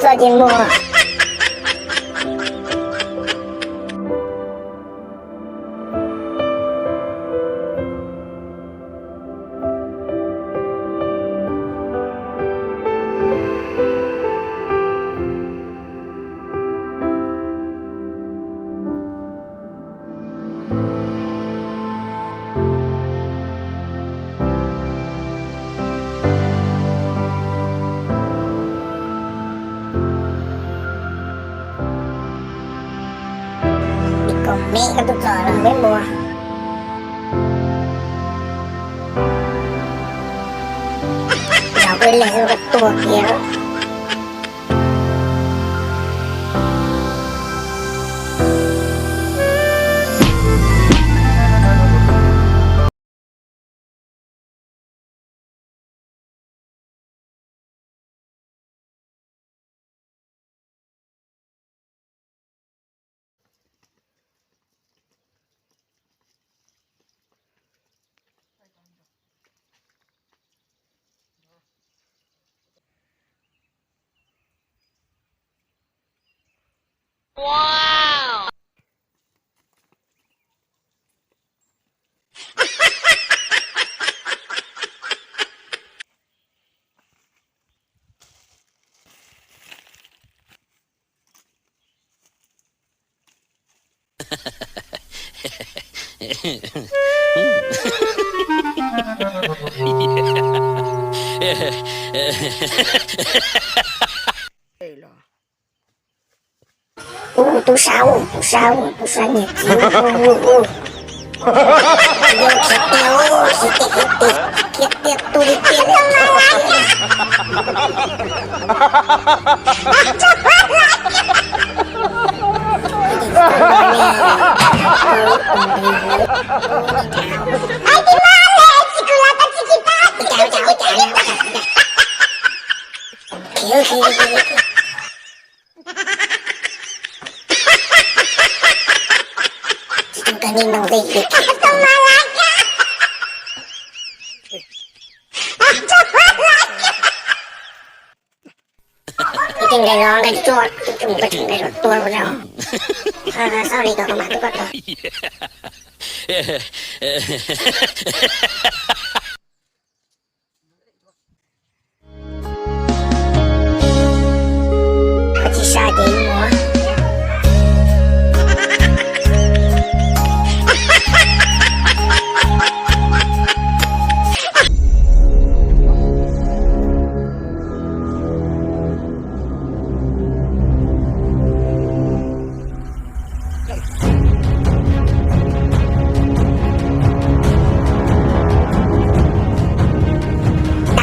做节目。Còn mẹ cái tôi sợ là biết mua. Nó cái lẽ cái tua kia đó. Wow! Tôi sao nhịp chiếu. Vô khét tiêu tôi đi tiền. Kanin ng baby. Iting gano'n ka dito. Iting ka gano'n. Tuwa ko daw. Sorry ka kumato ka to. Kasi sa atin mo.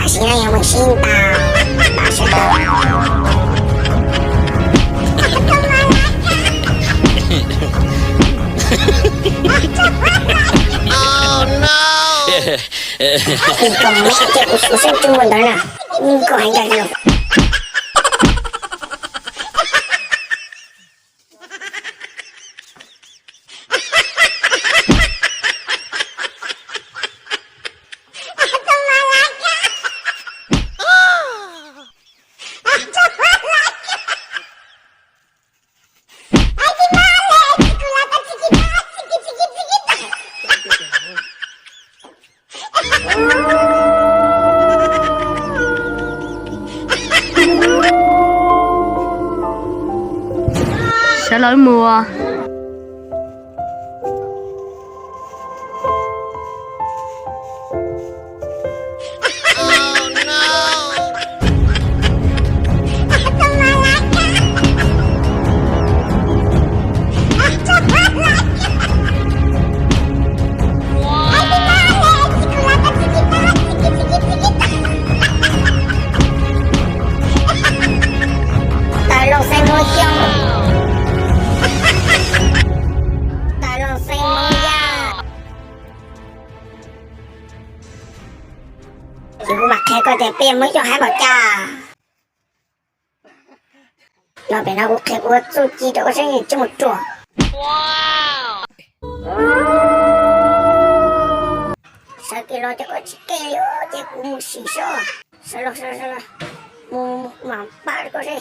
Sila yang magsinta. Basta to. Oh no! Ikaw medyo ususin tumundar na. Ikaw hanggang ano. Sẽ lỗi mùa. Talong sa emosyon. Chịu mặt theo coi đẹp em mới cho hai bảo trà. Nó phải nào cũng khép ớt dù chỉ đó sẽ nhìn cho một chùa. Wow! Sao kì lo cho có chỉ kê liu chứ cũng một xì xô. Sao lo. Mà ba có gì.